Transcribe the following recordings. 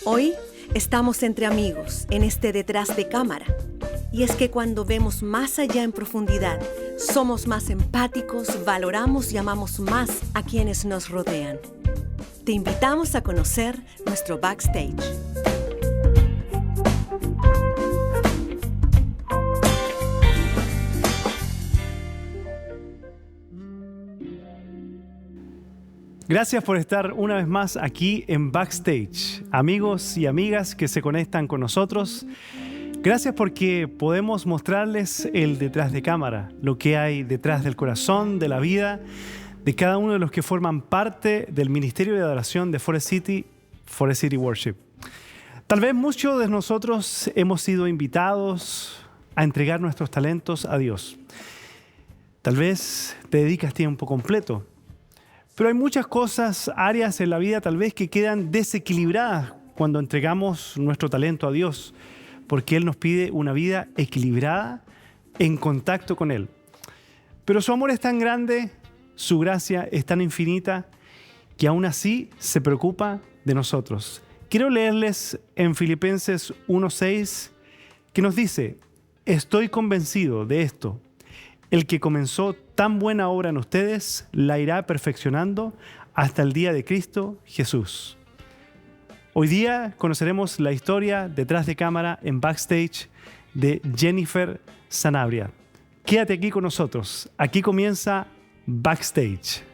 Hoy estamos entre amigos en este detrás de cámara. Y es que cuando vemos más allá en profundidad, somos más empáticos, valoramos y amamos más a quienes nos rodean. Te invitamos a conocer nuestro backstage. Gracias por estar una vez más aquí en Backstage. Amigos y amigas que se conectan con nosotros, gracias porque podemos mostrarles el detrás de cámara, lo que hay detrás del corazón, de la vida, de cada uno de los que forman parte del Ministerio de Adoración de Forest City Worship. Tal vez muchos de nosotros hemos sido invitados a entregar nuestros talentos a Dios. Tal vez te dedicas tiempo completo. Pero hay muchas cosas, áreas en la vida tal vez que quedan desequilibradas cuando entregamos nuestro talento a Dios, porque Él nos pide una vida equilibrada en contacto con Él. Pero su amor es tan grande, su gracia es tan infinita, que aún así se preocupa de nosotros. Quiero leerles en Filipenses 1:6 que nos dice: estoy convencido de esto. El que comenzó tan buena obra en ustedes la irá perfeccionando hasta el día de Cristo Jesús. Hoy día conoceremos la historia detrás de cámara en Backstage de Jennifer Sanabria. Quédate aquí con nosotros. Aquí comienza Backstage.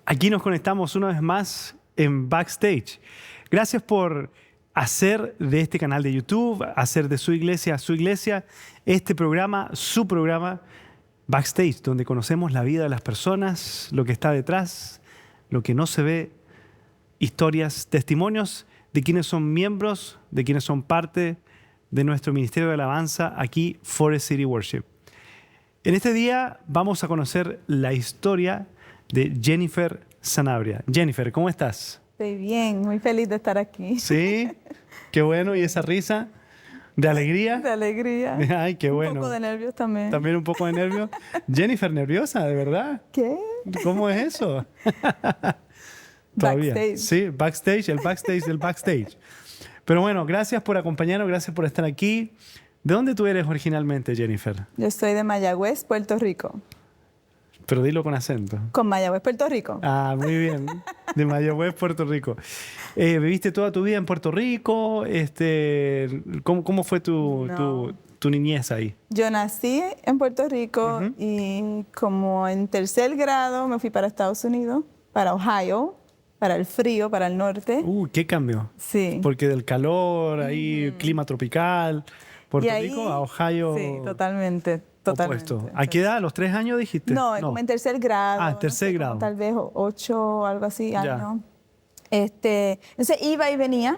Aquí nos conectamos una vez más en Backstage. Gracias por hacer de este canal de YouTube, hacer de su iglesia, este programa, su programa Backstage, donde conocemos la vida de las personas, lo que está detrás, lo que no se ve, historias, testimonios de quienes son miembros, de quienes son parte de nuestro Ministerio de Alabanza aquí, Forest City Worship. En este día vamos a conocer la historia de Jennifer Sanabria. Jennifer, ¿cómo estás? Estoy bien, muy feliz de estar aquí. Sí, qué bueno. ¿Y esa risa de alegría? De alegría. Ay, qué bueno. Un poco de nervios también. También un poco de nervios. Jennifer, ¿nerviosa, de verdad? ¿Qué? ¿Cómo es eso? Todavía. Backstage. Sí, backstage, el backstage del backstage. Pero bueno, gracias por acompañarnos, gracias por estar aquí. ¿De dónde tú eres originalmente, Jennifer? Yo soy de Mayagüez, Puerto Rico. Pero dilo con acento. ¿Con Mayagüez, Puerto Rico? Ah, muy bien. De Mayagüez, Puerto Rico. ¿Viviste toda tu vida en Puerto Rico? ¿Cómo fue tu niñez ahí? Yo nací en Puerto Rico y como en tercer grado me fui para Estados Unidos, para Ohio, para el frío, para el norte. ¿Qué cambio? Sí. Porque del calor, ahí clima tropical, Puerto Rico a Ohio. Sí, totalmente. Opuesto. ¿A qué edad? ¿A los 3 años dijiste? No, como en tercer grado. Ah, tercer grado. Tal vez 8 o algo así, Ya. años. Entonces iba y venía.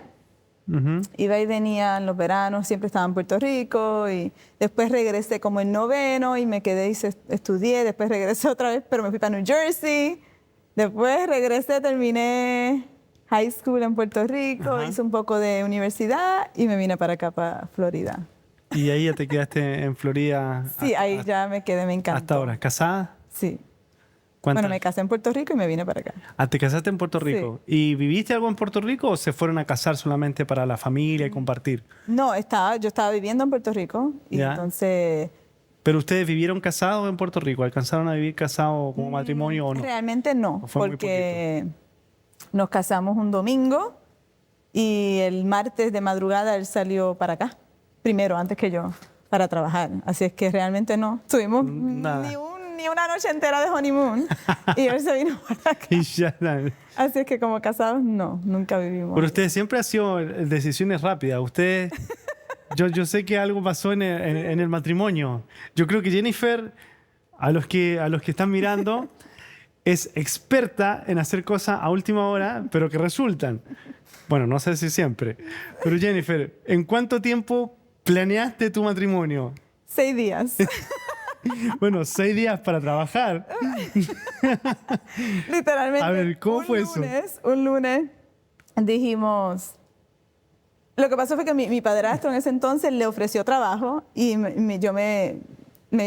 Iba y venía en los veranos, siempre estaba en Puerto Rico y después regresé como en noveno y me quedé y estudié, después regresé otra vez, pero me fui para New Jersey. Después regresé, terminé high school en Puerto Rico, hice un poco de universidad y me vine para acá, para Florida. ¿Y ahí ya te quedaste en Florida? Sí, ahí ya me quedé, me encantó. ¿Hasta ahora? ¿Casada? Sí. ¿Cuántas? Bueno, me casé en Puerto Rico y me vine para acá. Ah, ¿te casaste en Puerto Rico? Sí. ¿Y viviste algo en Puerto Rico o se fueron a casar solamente para la familia y compartir? No, yo estaba viviendo en Puerto Rico y Ya. entonces... ¿Pero ustedes vivieron casados en Puerto Rico? ¿Alcanzaron a vivir casados como matrimonio o no? Realmente no, ¿O fue muy porque nos casamos un domingo y el martes de madrugada él salió para acá, primero, antes que yo, para trabajar. Así es que realmente no tuvimos Nada. ni una noche entera de honeymoon y él se vino para acá. Y ya, Así es que como casados, no, nunca vivimos. pero ustedes siempre han sido decisiones rápidas. Ustedes, yo sé que algo pasó en el matrimonio. Yo creo que Jennifer, a los que están mirando, es experta en hacer cosas a última hora, pero que resultan. Bueno, no sé si siempre. Pero Jennifer, ¿en cuánto tiempo planeaste tu matrimonio? 6 días. Bueno, 6 días para trabajar. Literalmente. A ver, ¿cómo fue eso? Un lunes dijimos... Lo que pasó fue que mi padrastro en ese entonces le ofreció trabajo y me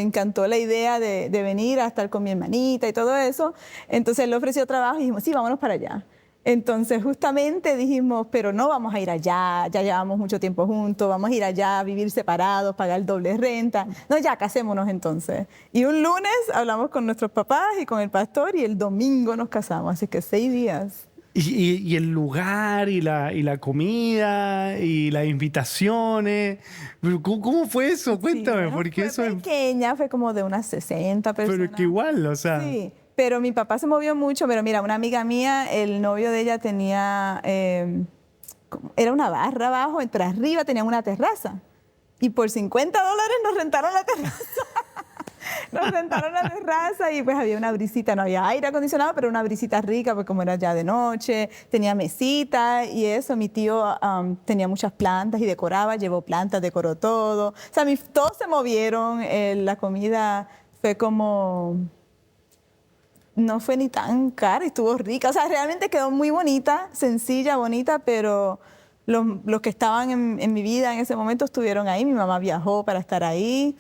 encantó la idea de venir a estar con mi hermanita y todo eso. Entonces él le ofreció trabajo y dijimos, sí, vámonos para allá. Entonces justamente dijimos, pero no vamos a ir allá, ya llevamos mucho tiempo juntos, vamos a ir allá a vivir separados, pagar doble renta. No, ya, casémonos entonces. Y un lunes hablamos con nuestros papás y con el pastor y el domingo nos casamos, así que 6 días. Y el lugar y la comida y las invitaciones. ¿Cómo fue eso? Cuéntame, Sí, porque fue eso pequeña, fue como de unas 60 personas. Pero es que igual, o sea... Sí, pero mi papá se movió mucho, pero mira, una amiga mía, el novio de ella tenía, era una barra abajo, pero arriba tenían una terraza. Y por $50 nos rentaron la terraza. Nos rentaron la terraza y pues había una brisita, no había aire acondicionado, pero una brisita rica, pues como era ya de noche, tenía mesita y eso. Mi tío tenía muchas plantas y decoraba, llevó plantas, decoró todo. O sea, todos se movieron, la comida fue como... No fue ni tan cara y estuvo rica. O sea, realmente quedó muy bonita, sencilla, bonita, pero los que estaban en mi vida en ese momento estuvieron ahí. Mi mamá viajó para estar ahí.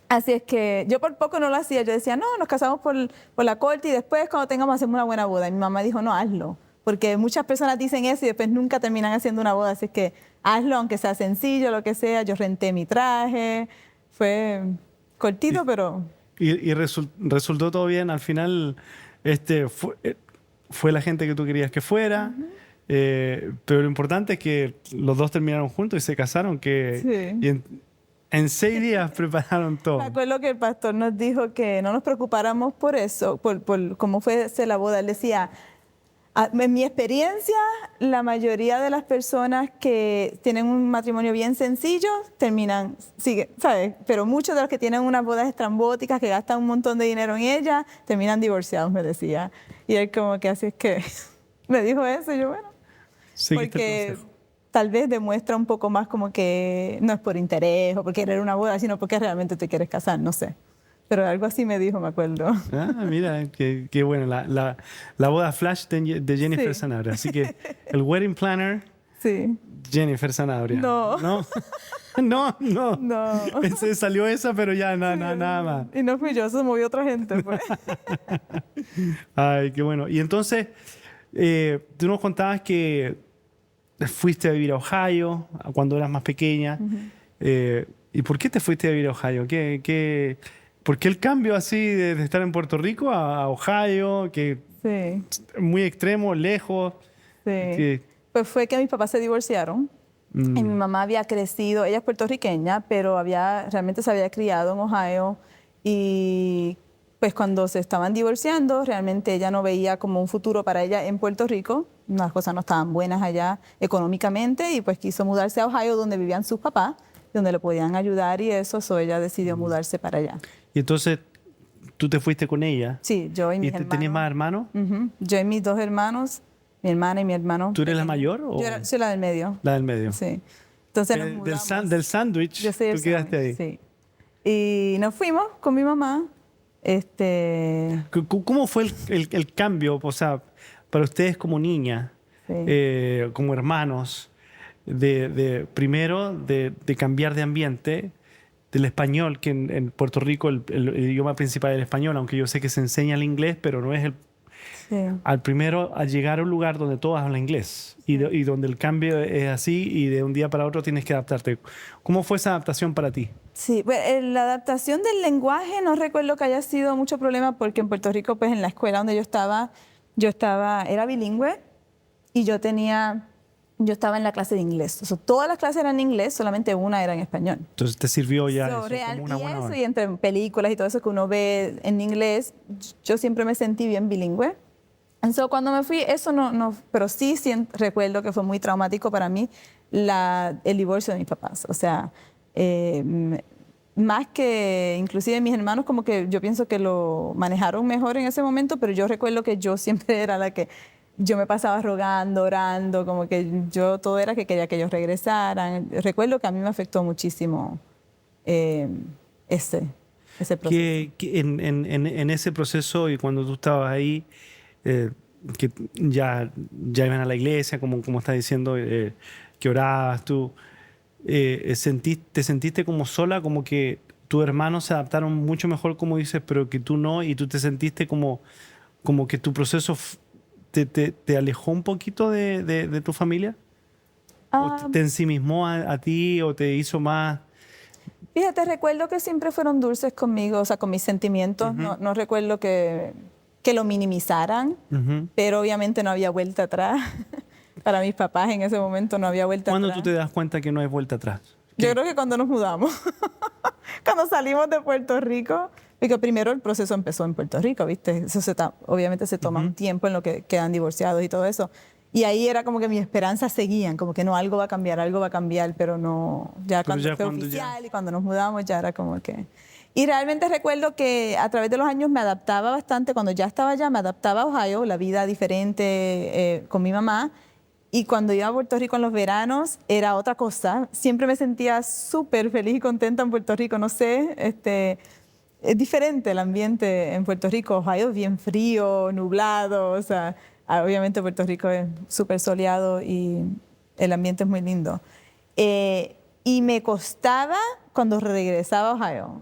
Así es que yo por poco no lo hacía. Yo decía, no, nos casamos por la corte y después cuando tengamos hacemos una buena boda. Y mi mamá dijo, no, hazlo. Porque muchas personas dicen eso y después nunca terminan haciendo una boda. Así es que hazlo, aunque sea sencillo, lo que sea. Yo renté mi traje. Fue cortito, pero... Y resultó todo bien. Al final fue la gente que tú querías que fuera. Pero lo importante es que los dos terminaron juntos y se casaron. Sí. Y en 6 días prepararon todo. Me acuerdo que el pastor nos dijo que no nos preocupáramos por eso, por cómo fuese la boda. Él decía, en mi experiencia, la mayoría de las personas que tienen un matrimonio bien sencillo terminan, ¿sabes? Pero muchos de los que tienen unas bodas estrambóticas, que gastan un montón de dinero en ellas, terminan divorciados, me decía. Y él como que así es que me dijo eso y yo, bueno, porque tal vez demuestra un poco más como que no es por interés o por querer una boda, sino porque realmente te quieres casar, no sé. Pero algo así me dijo, me acuerdo. Ah, mira, qué bueno. La boda flash de Jennifer Sanabria. Así que el wedding planner, Jennifer Sanabria. No. No. Salió esa, pero ya nada más. Y no fui yo, se movió otra gente. Pues. Ay, qué bueno. Y entonces, tú nos contabas que fuiste a vivir a Ohio cuando eras más pequeña. ¿Y por qué te fuiste a vivir a Ohio? ¿Por qué el cambio así de estar en Puerto Rico a Ohio, que es muy extremo, lejos? Sí. Pues fue que mis papás se divorciaron y mi mamá había crecido, ella es puertorriqueña, pero realmente se había criado en Ohio y pues cuando se estaban divorciando, realmente ella no veía como un futuro para ella en Puerto Rico. Las cosas no estaban buenas allá económicamente y pues quiso mudarse a Ohio donde vivían sus papás, donde le podían ayudar y eso, ella decidió mudarse para allá. Y entonces, ¿tú te fuiste con ella? Sí, yo y mis hermanos. ¿Tenías más hermanos? Yo y mis 2 hermanos, mi hermana y mi hermano. ¿Tú eres la mayor? O? Yo soy la del medio. La del medio. Sí. Entonces nos mudamos. Del sándwich, tú quedaste ahí. Sí. Y nos fuimos con mi mamá. ¿Cómo fue el cambio, o sea, para ustedes como niña, como hermanos, primero de cambiar de ambiente, del español, que en Puerto Rico el idioma principal es el español, aunque yo sé que se enseña el inglés, pero no es el... Al llegar a un lugar donde todos hablan inglés y donde el cambio es así y de un día para otro tienes que adaptarte. ¿Cómo fue esa adaptación para ti? Sí, pues, la adaptación del lenguaje no recuerdo que haya sido mucho problema porque en Puerto Rico, pues en la escuela donde yo estaba, era bilingüe y yo estaba en la clase de inglés. O sea, todas las clases eran en inglés, solamente una era en español. Entonces te sirvió ya eso, como una buena hora. Y entre películas y todo eso que uno ve en inglés, yo siempre me sentí bien bilingüe. Entonces cuando me fui, eso no, pero sí recuerdo que fue muy traumático para mí el divorcio de mis papás. O sea, más que inclusive mis hermanos, como que yo pienso que lo manejaron mejor en ese momento, pero yo recuerdo que yo siempre era la que yo me pasaba rogando, orando, como que yo todo era que quería que ellos regresaran. Recuerdo que a mí me afectó muchísimo ese proceso. Que en ese proceso y cuando tú estabas ahí, que ya iban a la iglesia, como estás diciendo, que orabas tú, ¿te sentiste como sola, como que tus hermanos se adaptaron mucho mejor, como dices, pero que tú no, y tú te sentiste como que tu proceso te alejó un poquito de tu familia? ¿O te ensimismó a ti o te hizo más? Fíjate, recuerdo que siempre fueron dulces conmigo, o sea, con mis sentimientos. No recuerdo que lo minimizaran, pero obviamente no había vuelta atrás. Para mis papás en ese momento no había vuelta atrás. ¿Cuándo tú te das cuenta que no hay vuelta atrás? Yo creo que cuando nos mudamos, cuando salimos de Puerto Rico, porque primero el proceso empezó en Puerto Rico, ¿viste? Eso obviamente se toma un tiempo en lo que quedan divorciados y todo eso. Y ahí era como que mis esperanzas seguían, como que no, algo va a cambiar, pero no, ya cuando fue oficial y cuando nos mudamos ya era como que... Y realmente recuerdo que a través de los años me adaptaba bastante, cuando ya estaba allá me adaptaba a Ohio, la vida diferente con mi mamá. Y cuando iba a Puerto Rico en los veranos era otra cosa. Siempre me sentía súper feliz y contenta en Puerto Rico. No sé, es diferente el ambiente en Puerto Rico. Ohio es bien frío, nublado. O sea, obviamente Puerto Rico es súper soleado y el ambiente es muy lindo. Y me costaba, cuando regresaba a Ohio,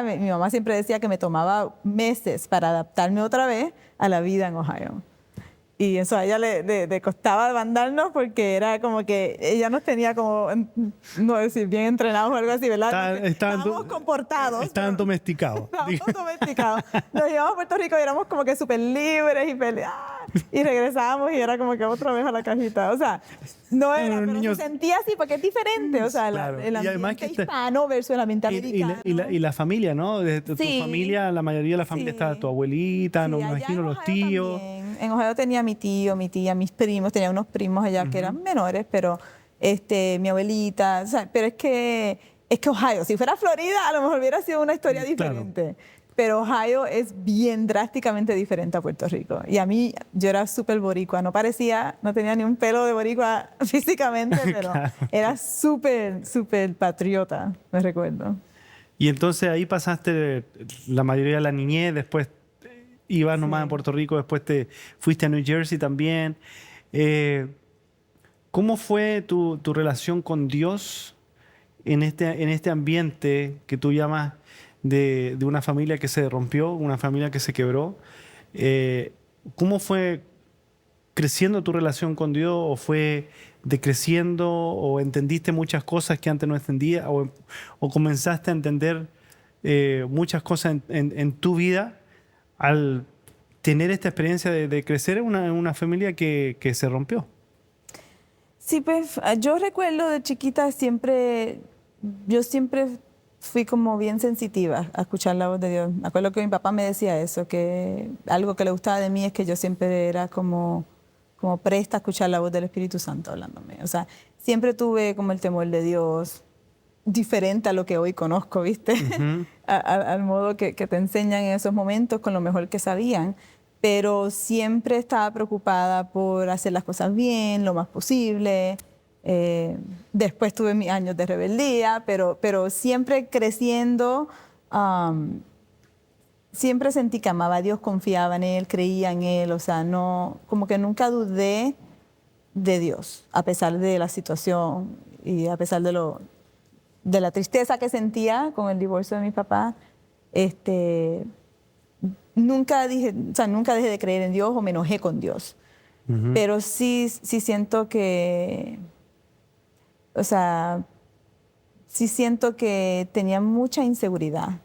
mi mamá siempre decía que me tomaba meses para adaptarme otra vez a la vida en Ohio. Y eso a ella le costaba mandarnos porque era como que ella nos tenía como, no decir, bien entrenados o algo así, ¿verdad? Estábamos comportados. Estaban domesticados. Estábamos domesticados. Nos íbamos a Puerto Rico y éramos como que súper libres y regresábamos y era como que otra vez a la cajita. O sea, no era, pero niños... se sentía así porque es diferente. O sea, claro. el ambiente hispano versus el ambiente americano. Y la familia, ¿no? De tu familia, la mayoría de la familia estaba tu abuelita, no me imagino los tíos. También. En Ohio tenía mi tío, mi tía, mis primos, tenía unos primos allá que eran menores, pero mi abuelita, o sea, pero es que Ohio, si fuera Florida, a lo mejor hubiera sido una historia diferente. Claro. Pero Ohio es bien drásticamente diferente a Puerto Rico. Y a mí, yo era súper boricua, no tenía ni un pelo de boricua físicamente, pero claro. Era súper, súper patriota, me recuerdo. Y entonces ahí pasaste la mayoría de la niñez, después ibas nomás a Puerto Rico, después te fuiste a New Jersey también. ¿Cómo fue tu relación con Dios en este ambiente que tú llamas de una familia que se rompió, una familia que se quebró? ¿Cómo fue creciendo tu relación con Dios? ¿O fue decreciendo? ¿O entendiste muchas cosas que antes no entendías? ¿O comenzaste a entender muchas cosas en tu vida al tener esta experiencia de crecer en una familia que se rompió? Sí, pues yo recuerdo de chiquita yo siempre fui como bien sensitiva a escuchar la voz de Dios. Me acuerdo que mi papá me decía eso, que algo que le gustaba de mí es que yo siempre era como presta a escuchar la voz del Espíritu Santo hablándome. O sea, siempre tuve como el temor de Dios diferente a lo que hoy conozco, ¿viste? Al modo que te enseñan en esos momentos con lo mejor que sabían. Pero siempre estaba preocupada por hacer las cosas bien, lo más posible. Después tuve mis años de rebeldía, pero siempre creciendo, siempre sentí que amaba a Dios, confiaba en Él, creía en Él. O sea, no, como que nunca dudé de Dios, a pesar de la situación y a pesar de la tristeza que sentía con el divorcio de mi papá. Nunca dejé de creer en Dios o me enojé con Dios. Pero sí siento que, o sea, sí siento que tenía mucha inseguridad.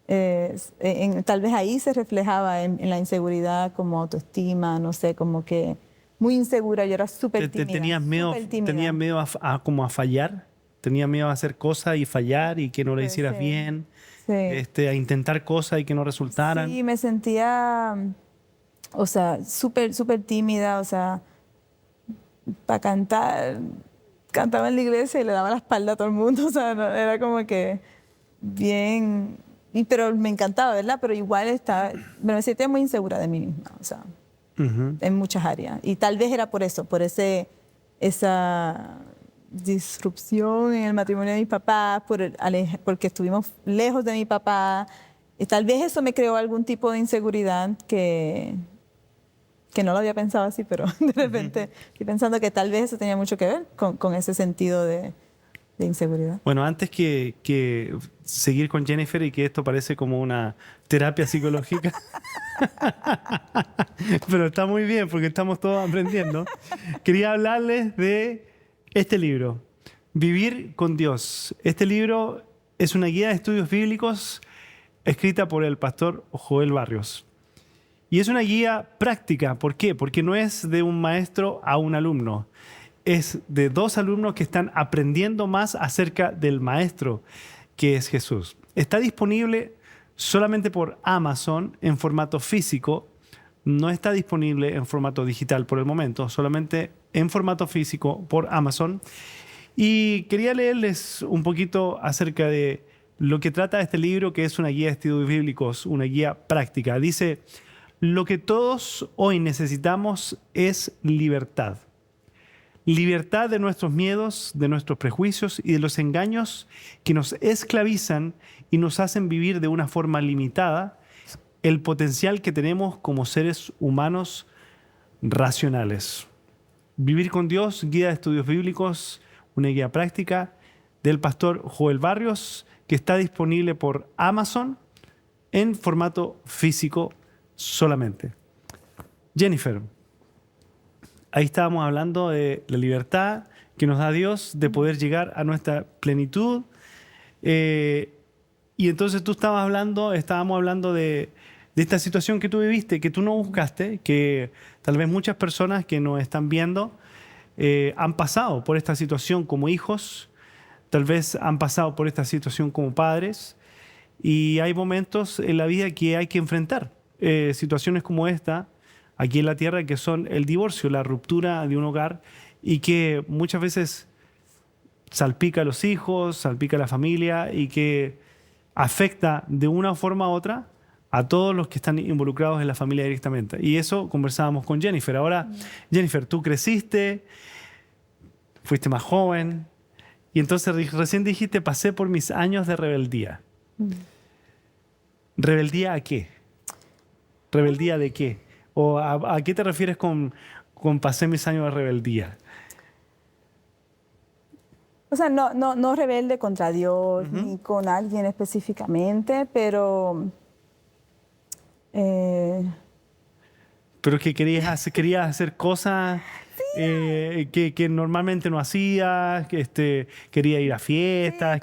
Tal vez ahí se reflejaba en la inseguridad como autoestima, no sé, como que muy insegura. Yo era súper tímida. ¿Tenías miedo a fallar? ¿Tenías miedo a hacer cosas y fallar y que no lo hicieras bien? Sí. A intentar cosas y que no resultaran. Sí, me sentía, o sea, súper, súper tímida, o sea, para cantar, cantaba en la iglesia y le daba la espalda a todo el mundo, o sea, no, era como que bien, pero me encantaba, ¿verdad? Pero igual me sentía muy insegura de mí misma, o sea. en muchas áreas. Y tal vez era por eso, por esa disrupción en el matrimonio de mi papá, porque estuvimos lejos de mi papá. Y tal vez eso me creó algún tipo de inseguridad que no lo había pensado así, pero de repente estoy pensando que tal vez eso tenía mucho que ver con ese sentido de inseguridad. Bueno, antes que seguir con Jennifer y que esto parece como una terapia psicológica, pero está muy bien porque estamos todos aprendiendo, quería hablarles de este libro, Vivir con Dios. Este libro es una guía de estudios bíblicos escrita por el pastor Joel Barrios. Y es una guía práctica. ¿Por qué? Porque no es de un maestro a un alumno. Es de dos alumnos que están aprendiendo más acerca del maestro, que es Jesús. Está disponible solamente por Amazon en formato físico. No está disponible en formato digital por el momento, solamente en formato físico por Amazon. Y quería leerles un poquito acerca de lo que trata este libro, que es una guía de estudios bíblicos, una guía práctica. Dice: lo que todos hoy necesitamos es libertad. Libertad de nuestros miedos, de nuestros prejuicios y de los engaños que nos esclavizan y nos hacen vivir de una forma limitada el potencial que tenemos como seres humanos racionales. Vivir con Dios, guía de estudios bíblicos, una guía práctica del pastor Joel Barrios, que está disponible por Amazon en formato físico solamente. Jennifer, ahí estábamos hablando de la libertad que nos da Dios de poder llegar a nuestra plenitud. Y entonces estábamos hablando de esta situación que tú viviste, que tú no buscaste, que tal vez muchas personas que nos están viendo han pasado por esta situación como hijos, tal vez han pasado por esta situación como padres, y hay momentos en la vida que hay que enfrentar situaciones como esta aquí en la tierra, que son el divorcio, la ruptura de un hogar, y que muchas veces salpica a los hijos, salpica a la familia, y que afecta de una forma u otra a todos los que están involucrados en la familia directamente. Y eso conversábamos con Jennifer. Ahora, Jennifer, tú creciste, fuiste más joven, y entonces recién dijiste: pasé por mis años de rebeldía. ¿Rebeldía a qué? ¿Rebeldía de qué? ¿O a qué te refieres con pasé mis años de rebeldía? O sea, no rebelde contra Dios ni con alguien específicamente, pero... Pero que querías hacer cosas que normalmente no hacías, quería ir a fiestas,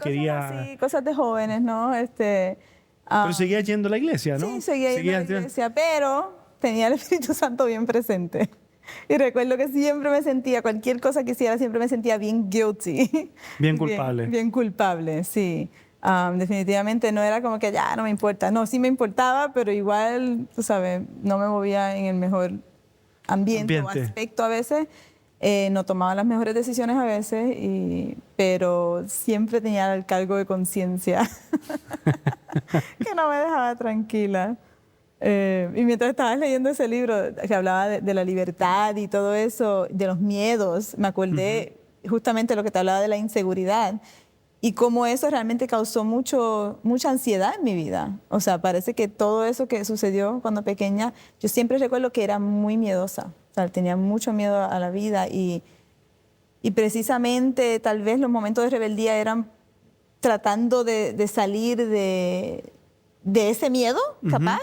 cosas de jóvenes, ¿no? Pero seguías yendo a la iglesia, ¿no? Sí, seguía yendo a la iglesia, pero tenía el Espíritu Santo bien presente. Y recuerdo que siempre me sentía, cualquier cosa que hiciera, siempre me sentía bien guilty. Bien culpable. Bien culpable, sí. Definitivamente no era como que ya no me importa. No, sí me importaba, pero igual, tú sabes, no me movía en el mejor ambiente. O aspecto a veces. No tomaba las mejores decisiones a veces, pero siempre tenía el cargo de conciencia que no me dejaba tranquila. Y mientras estabas leyendo ese libro que hablaba de la libertad y todo eso, de los miedos, me acordé justamente de lo que te hablaba de la inseguridad y cómo eso realmente causó mucha ansiedad en mi vida. O sea, parece que todo eso que sucedió cuando pequeña, yo siempre recuerdo que era muy miedosa. O sea, tenía mucho miedo a la vida y precisamente tal vez los momentos de rebeldía eran tratando de salir de ese miedo, capaz.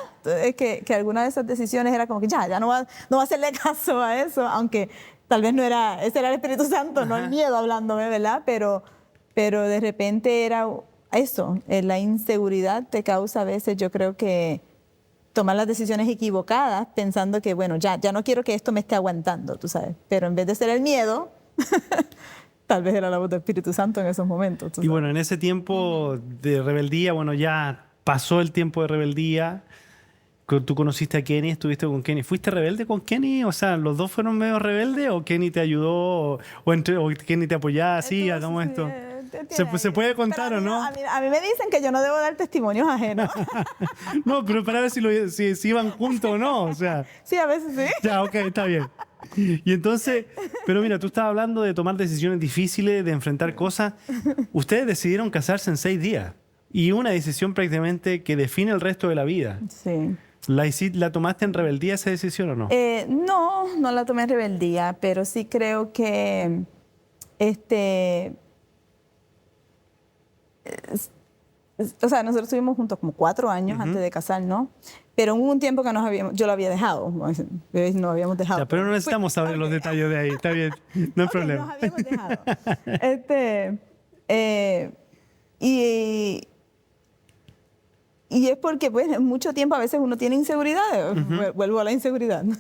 Que alguna de esas decisiones era como que ya no va a hacerle caso a eso, aunque tal vez ese era el Espíritu Santo, no el miedo hablándome, ¿verdad? Pero de repente era eso, la inseguridad te causa a veces, yo creo que tomar las decisiones equivocadas pensando que, bueno, ya no quiero que esto me esté aguantando, tú sabes. Pero en vez de ser el miedo, tal vez era la voz del Espíritu Santo en esos momentos. Y bueno, en ese tiempo de rebeldía, bueno, ya pasó el tiempo de rebeldía. Tú conociste a Kenny, estuviste con Kenny. ¿Fuiste rebelde con Kenny? O sea, ¿los dos fueron medio rebeldes o Kenny te ayudó o Kenny te apoyaba? Sí, hagamos esto. ¿Se puede contar o no? A mí me dicen que yo no debo dar testimonios ajenos. No, pero para ver si iban juntos o no, o sea. Sí, a veces sí. Ya, ok, está bien. Y entonces, pero mira, tú estabas hablando de tomar decisiones difíciles, de enfrentar cosas. Ustedes decidieron casarse en 6 días. Y una decisión prácticamente que define el resto de la vida. Sí. ¿La tomaste en rebeldía esa decisión o no? No la tomé en rebeldía, pero sí creo que o sea, nosotros estuvimos juntos como 4 años antes de casarnos, pero hubo un tiempo que yo lo había dejado, no habíamos dejado. Ya, pero no necesitamos saber los detalles de ahí, está bien, no hay problema. Nos habíamos dejado. Y es porque pues en mucho tiempo a veces uno tiene inseguridades, vuelvo a la inseguridad, ¿no?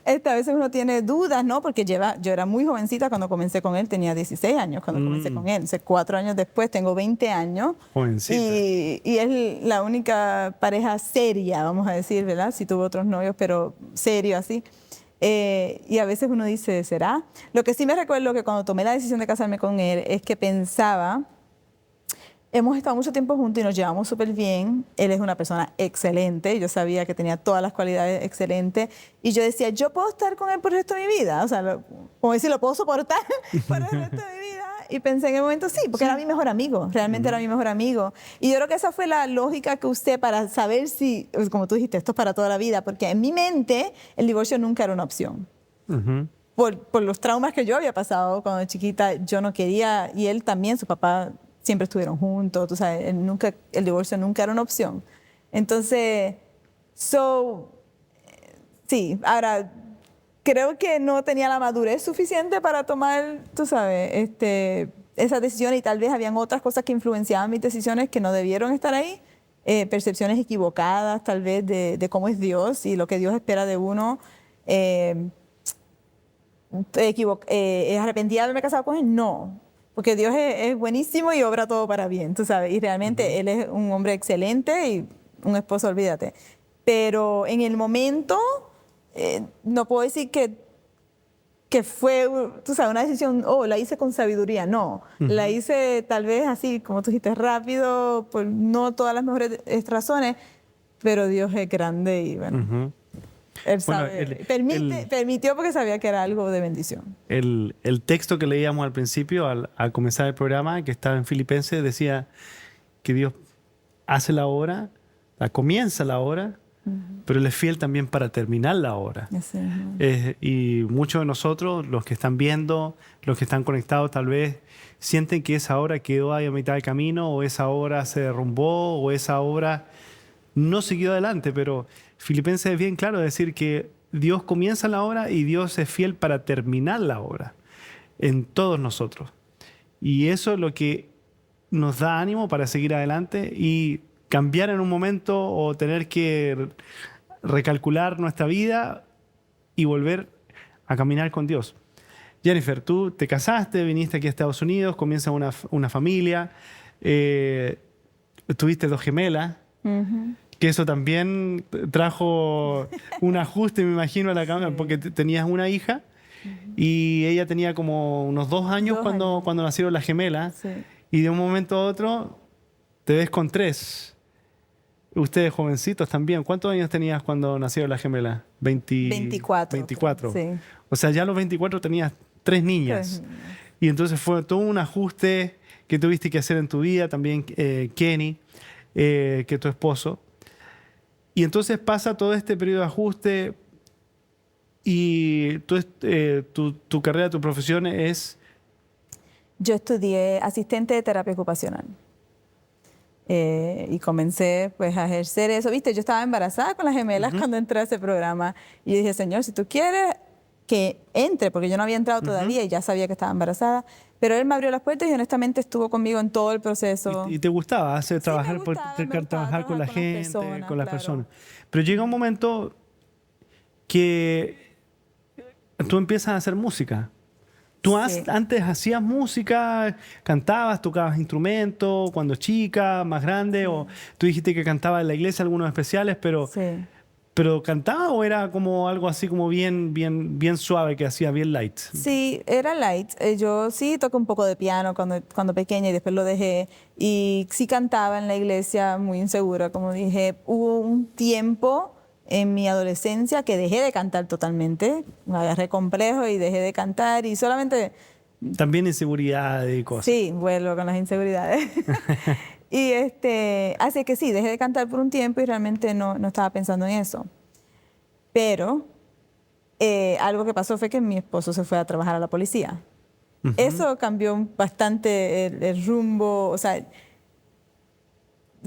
A veces uno tiene dudas, ¿no? Porque yo era muy jovencita cuando comencé con él, tenía 16 años cuando comencé con él. Hace 4 años después tengo 20 años. Jovencita. Y es la única pareja seria, vamos a decir, ¿verdad? Sí tuve otros novios, pero serio así. Y a veces uno dice, ¿será? Lo que sí me recuerdo que cuando tomé la decisión de casarme con él es que pensaba... Hemos estado mucho tiempo juntos y nos llevamos súper bien. Él es una persona excelente. Yo sabía que tenía todas las cualidades excelentes. Y yo decía, yo puedo estar con él por el resto de mi vida. O sea, como decir, lo puedo soportar por el resto de mi vida. Y pensé en el momento, sí, porque era mi mejor amigo. Realmente era mi mejor amigo. Y yo creo que esa fue la lógica que usé para saber si, como tú dijiste, esto es para toda la vida. Porque en mi mente, el divorcio nunca era una opción. Por los traumas que yo había pasado cuando chiquita, yo no quería. Y él también, su papá... siempre estuvieron juntos, tú sabes, el divorcio nunca era una opción. Entonces, sí, ahora, creo que no tenía la madurez suficiente para tomar, tú sabes, esa decisión y tal vez habían otras cosas que influenciaban mis decisiones que no debieron estar ahí, percepciones equivocadas tal vez de cómo es Dios y lo que Dios espera de uno. ¿Es arrepentida de haberme casado con él? No. Porque Dios es buenísimo y obra todo para bien, tú sabes. Y realmente Él es un hombre excelente y un esposo, olvídate. Pero en el momento, no puedo decir que fue, tú sabes, una decisión, la hice con sabiduría. No, la hice tal vez así, como tú dijiste, rápido, por no todas las mejores razones, pero Dios es grande y bueno... Él sabe, permitió porque sabía que era algo de bendición. El texto que leíamos al principio, al comenzar el programa, que estaba en Filipenses, decía que Dios hace la obra, comienza la obra, pero Él es fiel también para terminar la obra. Y muchos de nosotros, los que están viendo, los que están conectados, tal vez sienten que esa obra quedó ahí a mitad del camino, o esa obra se derrumbó, o esa obra no siguió adelante, pero Filipenses es bien claro decir que Dios comienza la obra y Dios es fiel para terminar la obra en todos nosotros. Y eso es lo que nos da ánimo para seguir adelante y cambiar en un momento o tener que recalcular nuestra vida y volver a caminar con Dios. Jennifer, tú te casaste, viniste aquí a Estados Unidos, comienza una familia, tuviste 2 gemelas. Que eso también trajo un ajuste, me imagino, a la cámara, porque tenías una hija y ella tenía como unos 2 años cuando nacieron las gemelas. Sí. Y de un momento a otro te ves con 3. Ustedes jovencitos también. ¿Cuántos años tenías cuando nacieron las gemelas? 24. 24. Sí. O sea, ya a los 24 tenías 3 niñas. Y entonces fue todo un ajuste que tuviste que hacer en tu vida. También Kenny, que tu esposo. Y entonces pasa todo este periodo de ajuste y tu carrera, tu profesión es... Yo estudié asistente de terapia ocupacional y comencé pues a ejercer eso. Viste, yo estaba embarazada con las gemelas cuando entré a ese programa y dije, Señor, si tú quieres que entre, porque yo no había entrado todavía y ya sabía que estaba embarazada, pero Él me abrió las puertas y honestamente estuvo conmigo en todo el proceso. ¿Y te gustaba trabajar con la gente, con las personas? Pero llega un momento que tú empiezas a hacer música. Tú antes hacías música, cantabas, tocabas instrumentos, cuando chica, más grande, o tú dijiste que cantabas en la iglesia algunos especiales, pero ¿Pero cantaba o era como algo así como bien suave que hacía, bien light? Sí, era light. Yo sí toqué un poco de piano cuando pequeña y después lo dejé. Y sí cantaba en la iglesia muy insegura, como dije. Hubo un tiempo en mi adolescencia que dejé de cantar totalmente. Me agarré complejo y dejé de cantar y solamente... También inseguridad y cosas. Sí, vuelvo con las inseguridades. Y así que sí, dejé de cantar por un tiempo y realmente no estaba pensando en eso. Pero algo que pasó fue que mi esposo se fue a trabajar a la policía. Eso cambió bastante el rumbo. O sea,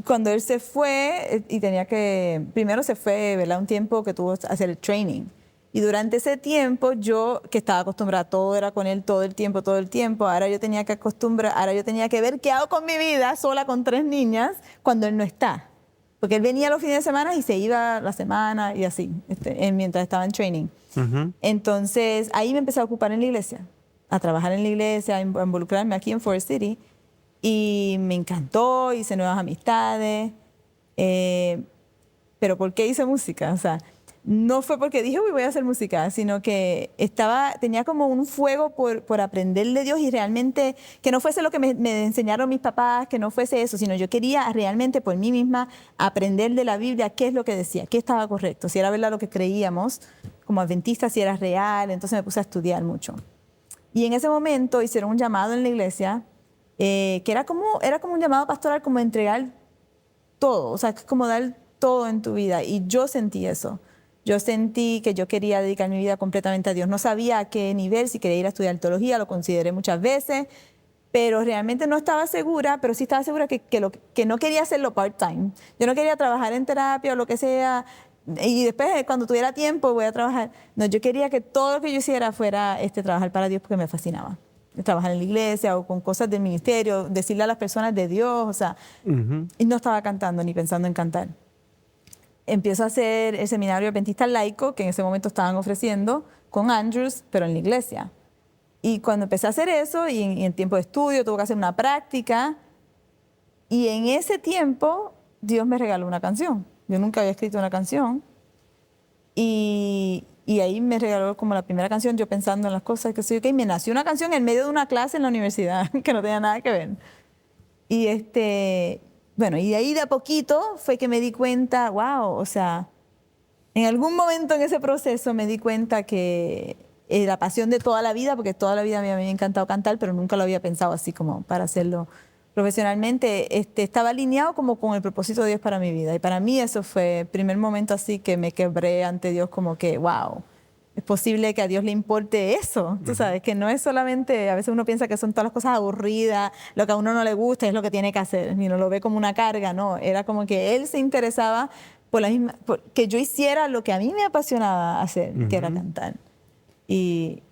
cuando él se fue y tenía que... Primero se fue, ¿verdad? Un tiempo que tuvo que hacer el training. Y durante ese tiempo yo, que estaba acostumbrada, todo era con él todo el tiempo, ahora yo tenía que ahora yo tenía que ver qué hago con mi vida sola con 3 niñas cuando él no está. Porque él venía los fines de semana y se iba la semana y así, mientras estaba en training. Entonces ahí me empecé a ocupar en la iglesia, a trabajar en la iglesia, a involucrarme aquí en Forest City. Y me encantó, hice nuevas amistades. Pero ¿por qué hice música? O sea, no fue porque dije, uy, voy a hacer música, sino que tenía como un fuego por aprender de Dios y realmente que no fuese lo que me enseñaron mis papás, que no fuese eso, sino yo quería realmente por mí misma aprender de la Biblia qué es lo que decía, qué estaba correcto, si era verdad lo que creíamos como adventistas, si era real. Entonces me puse a estudiar mucho. Y en ese momento hicieron un llamado en la iglesia que era como un llamado pastoral, como entregar todo, o sea, como dar todo en tu vida. Y yo sentí eso. Yo sentí que yo quería dedicar mi vida completamente a Dios. No sabía a qué nivel, si quería ir a estudiar teología, lo consideré muchas veces, pero realmente no estaba segura, pero sí estaba segura que no quería hacerlo part-time. Yo no quería trabajar en terapia o lo que sea, y después cuando tuviera tiempo voy a trabajar. No, yo quería que todo lo que yo hiciera fuera trabajar para Dios porque me fascinaba. Trabajar en la iglesia o con cosas del ministerio, decirle a las personas de Dios, o sea, y no estaba cantando ni pensando en cantar. Empiezo a hacer el seminario adventista laico que en ese momento estaban ofreciendo con Andrews, pero en la iglesia. Y cuando empecé a hacer eso, y en tiempo de estudio, tuve que hacer una práctica, y en ese tiempo Dios me regaló una canción. Yo nunca había escrito una canción, y ahí me regaló como la primera canción, yo pensando en las cosas que soy, que me nació una canción en medio de una clase en la universidad, que no tenía nada que ver. Y bueno, y de ahí de a poquito fue que me di cuenta, wow, o sea, en algún momento en ese proceso me di cuenta que la pasión de toda la vida, porque toda la vida me había encantado cantar, pero nunca lo había pensado así como para hacerlo profesionalmente, estaba alineado como con el propósito de Dios para mi vida. Y para mí eso fue el primer momento así que me quebré ante Dios como que, wow, es posible que a Dios le importe eso, tú sabes, que no es solamente, a veces uno piensa que son todas las cosas aburridas, lo que a uno no le gusta es lo que tiene que hacer, y no lo ve como una carga, no, era como que Él se interesaba por que yo hiciera lo que a mí me apasionaba hacer, que era cantar. Y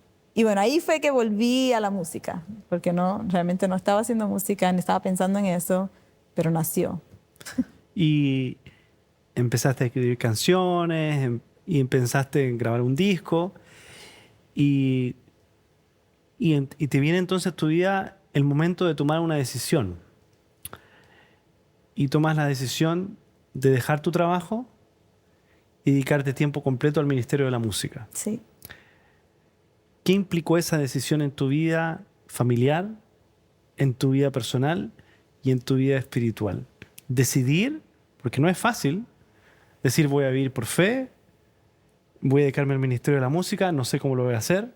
bueno, ahí fue que volví a la música, porque realmente no estaba haciendo música, ni estaba pensando en eso, pero nació. Y empezaste a escribir canciones, y pensaste en grabar un disco, y te viene entonces a tu vida el momento de tomar una decisión. Y tomas la decisión de dejar tu trabajo y dedicarte tiempo completo al ministerio de la música. Sí. ¿Qué implicó esa decisión en tu vida familiar, en tu vida personal y en tu vida espiritual? Decidir, porque no es fácil, decir voy a vivir por fe, voy a dedicarme al ministerio de la música, no sé cómo lo voy a hacer,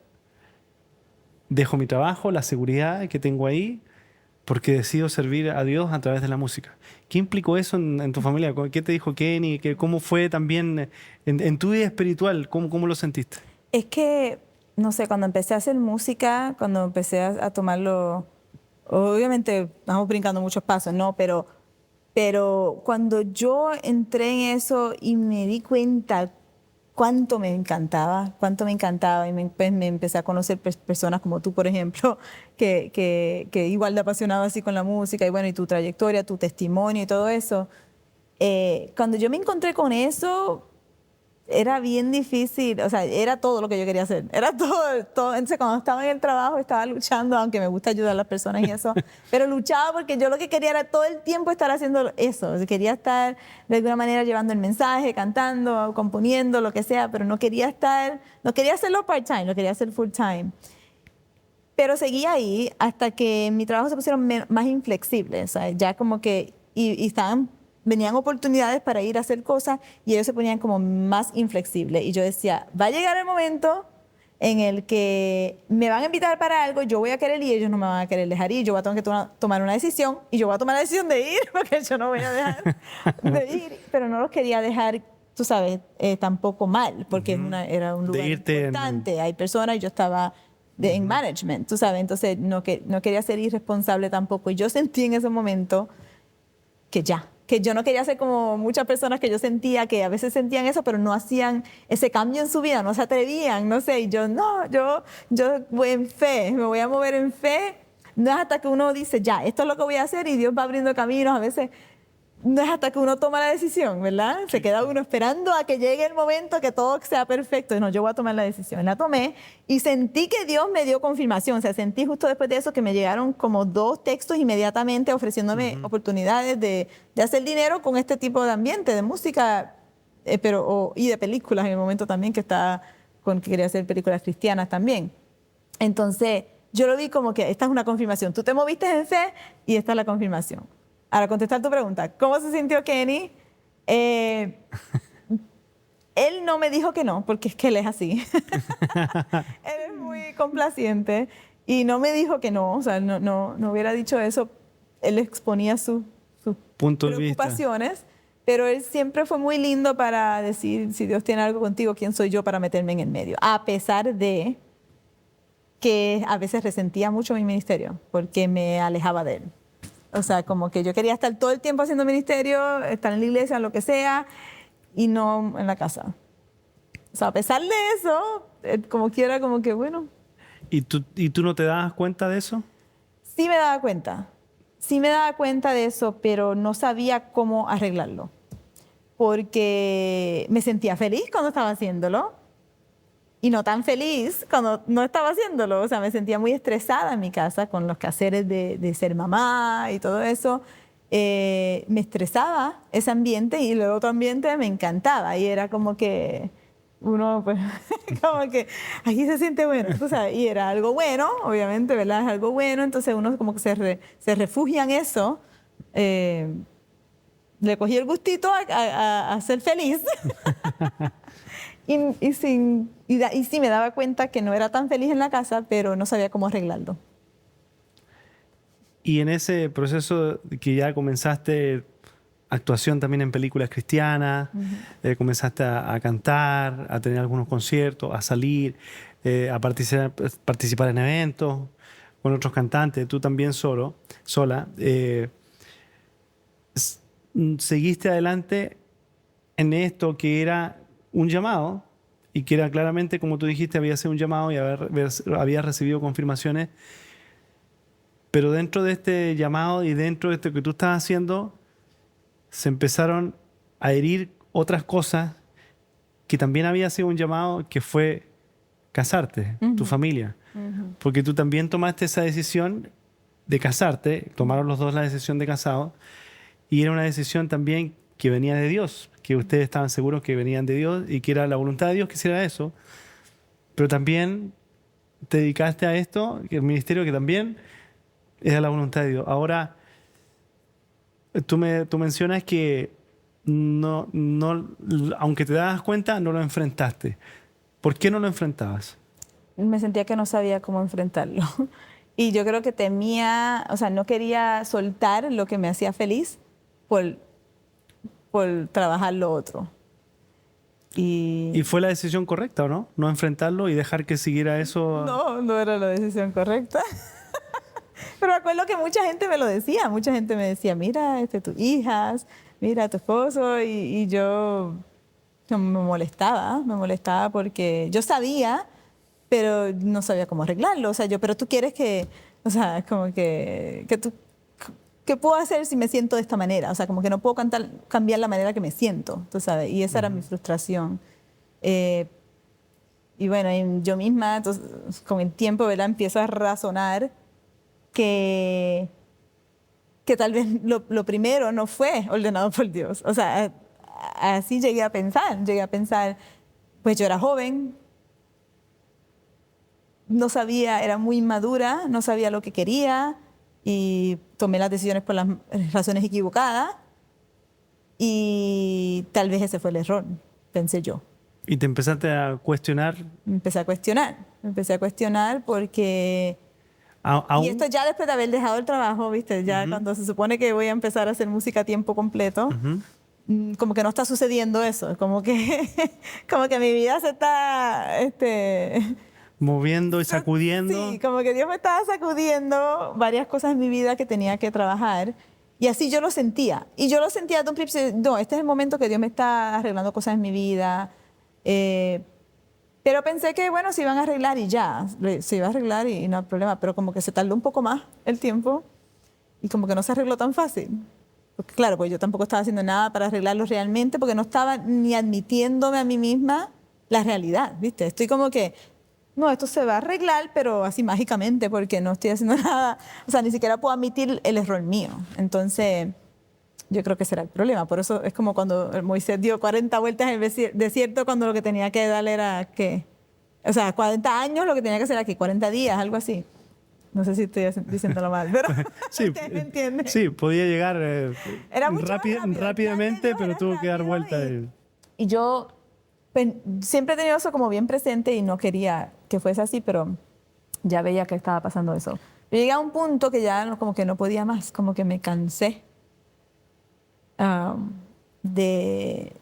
dejo mi trabajo, la seguridad que tengo ahí, porque decido servir a Dios a través de la música. ¿Qué implicó eso en tu familia? ¿Qué te dijo Kenny? ¿Cómo fue también en tu vida espiritual? ¿Cómo lo sentiste? Es que, no sé, cuando empecé a hacer música, cuando empecé a tomarlo, obviamente estamos brincando muchos pasos, ¿no? Pero cuando yo entré en eso y me di cuenta cuánto me encantaba, y me empecé a conocer personas como tú, por ejemplo, que igual de apasionado así con la música, y bueno, y tu trayectoria, tu testimonio y todo eso. Cuando yo me encontré con eso, era bien difícil, o sea, era todo lo que yo quería hacer, era todo. Entonces, cuando estaba en el trabajo, estaba luchando, aunque me gusta ayudar a las personas y eso, pero luchaba porque yo lo que quería era todo el tiempo estar haciendo eso. O sea, quería estar de alguna manera llevando el mensaje, cantando, componiendo, lo que sea, pero no quería hacerlo part-time, lo quería hacer full-time. Pero seguía ahí hasta que mi trabajo se pusieron más inflexibles, o sea, ya como que, venían oportunidades para ir a hacer cosas y ellos se ponían como más inflexibles. Y yo decía, va a llegar el momento en el que me van a invitar para algo, yo voy a querer ir y ellos no me van a querer dejar ir. Yo voy a tener que tomar una decisión y yo voy a tomar la decisión de ir porque yo no voy a dejar de ir. Pero no los quería dejar, tú sabes, tampoco mal, porque era un lugar importante. Hay personas y yo estaba en management, tú sabes. Entonces no quería ser irresponsable tampoco. Y yo sentí en ese momento que yo no quería ser como muchas personas que yo sentía que a veces sentían eso, pero no hacían ese cambio en su vida, no se atrevían, no sé, y yo voy en fe, me voy a mover en fe. No es hasta que uno dice, ya, esto es lo que voy a hacer y Dios va abriendo caminos. A veces no es hasta que uno toma la decisión, ¿verdad? Se queda uno esperando a que llegue el momento que todo sea perfecto. No, yo voy a tomar la decisión. La tomé y sentí que Dios me dio confirmación. O sea, sentí justo después de eso que me llegaron como 2 textos inmediatamente ofreciéndome oportunidades de hacer dinero con este tipo de ambiente, de música y de películas en el momento también que quería hacer películas cristianas también. Entonces, yo lo vi como que esta es una confirmación. Tú te moviste en fe y esta es la confirmación. Ahora, contestar tu pregunta. ¿Cómo se sintió Kenny? Él no me dijo que no, porque es que él es así. Él es muy complaciente y no me dijo que no. O sea, no hubiera dicho eso. Él exponía sus preocupaciones, pero él siempre fue muy lindo para decir, si Dios tiene algo contigo, ¿quién soy yo para meterme en el medio? A pesar de que a veces resentía mucho mi ministerio, porque me alejaba de él. O sea, como que yo quería estar todo el tiempo haciendo ministerio, estar en la iglesia, lo que sea, y no en la casa. O sea, a pesar de eso, como quiera, como que bueno. ¿Y tú no te dabas cuenta de eso? Sí me daba cuenta. Sí me daba cuenta de eso, pero no sabía cómo arreglarlo. Porque me sentía feliz cuando estaba haciéndolo y no tan feliz cuando no estaba haciéndolo. O sea, me sentía muy estresada en mi casa con los quehaceres de ser mamá y todo eso. Me estresaba ese ambiente y el otro ambiente me encantaba. Y era como que uno, pues, como que aquí se siente bueno. Tú sabes, y era algo bueno, obviamente, ¿verdad? Es algo bueno. Entonces uno como que se refugia en eso. Le cogí el gustito a ser feliz. Y sí me daba cuenta que no era tan feliz en la casa, pero no sabía cómo arreglarlo. Y en ese proceso que ya comenzaste actuación también en películas cristianas, comenzaste a cantar, a tener algunos conciertos, a salir, a participar en eventos con otros cantantes, tú también sola. Seguiste adelante en esto que era un llamado y que era claramente, como tú dijiste, había sido un llamado y había recibido confirmaciones, pero dentro de este llamado y dentro de esto que tú estás haciendo se empezaron a herir otras cosas que también había sido un llamado, que fue casarte, tu familia, porque tú también tomaste esa decisión de casarte, tomaron los dos la decisión de casados y era una decisión también que venía de Dios, que ustedes estaban seguros que venían de Dios y que era la voluntad de Dios que hiciera eso, pero también te dedicaste a esto, que el ministerio que también es la voluntad de Dios. Ahora, tú mencionas que no, aunque te dabas cuenta, no lo enfrentaste. ¿Por qué no lo enfrentabas? Me sentía que no sabía cómo enfrentarlo. Y yo creo que temía, o sea, no quería soltar lo que me hacía feliz por trabajar lo otro. ¿Y fue la decisión correcta o no? ¿No enfrentarlo y dejar que siguiera eso? No era la decisión correcta. Pero me acuerdo que mucha gente me lo decía. Mucha gente me decía, mira, tus hijas, mira, tu esposo. Y yo me molestaba porque yo sabía, pero no sabía cómo arreglarlo. O sea, pero tú quieres que, o sea, como que tú, ¿qué puedo hacer si me siento de esta manera? O sea, como que no puedo cambiar la manera que me siento, tú sabes. Y esa era mi frustración. Y bueno, y yo misma, entonces, con el tiempo, ¿verdad? Empiezo a razonar que tal vez lo primero no fue ordenado por Dios. O sea, así llegué a pensar, pues yo era joven, no sabía, era muy inmadura, no sabía lo que quería y tomé las decisiones por las razones equivocadas y tal vez ese fue el error, pensé yo. ¿Y te empezaste a cuestionar? Me empecé a cuestionar porque... Aún, Y esto ya después de haber dejado el trabajo, ¿viste? Ya cuando se supone que voy a empezar a hacer música a tiempo completo, como que no está sucediendo eso. Como que, como que mi vida se está... moviendo y sacudiendo. Sí, como que Dios me estaba sacudiendo varias cosas en mi vida que tenía que trabajar. Y así yo lo sentía. Y yo lo sentía desde un principio, no, este es el momento que Dios me está arreglando cosas en mi vida. Pero pensé que, bueno, se iban a arreglar y ya, se iba a arreglar y no hay problema, pero como que se tardó un poco más el tiempo y como que no se arregló tan fácil. Porque claro, pues yo tampoco estaba haciendo nada para arreglarlo realmente porque no estaba ni admitiéndome a mí misma la realidad, ¿viste? Estoy como que, no, esto se va a arreglar, pero así mágicamente porque no estoy haciendo nada, o sea, ni siquiera puedo admitir el error mío. Entonces, yo creo que ese era el problema. Por eso es como cuando Moisés dio 40 vueltas en el desierto cuando lo que tenía que darle era que, o sea, 40 años lo que tenía que hacer aquí, 40 días, algo así. No sé si estoy diciéndolo mal, pero Sí, usted me entiende. sí, podía llegar Era mucho más rápido. rápidamente, Yo pero era tuvo que dar rápido vuelta. Y yo siempre he tenido eso como bien presente y no quería que fuese así, pero ya veía que estaba pasando eso. Yo llegué a un punto que ya como que no podía más, como que me cansé de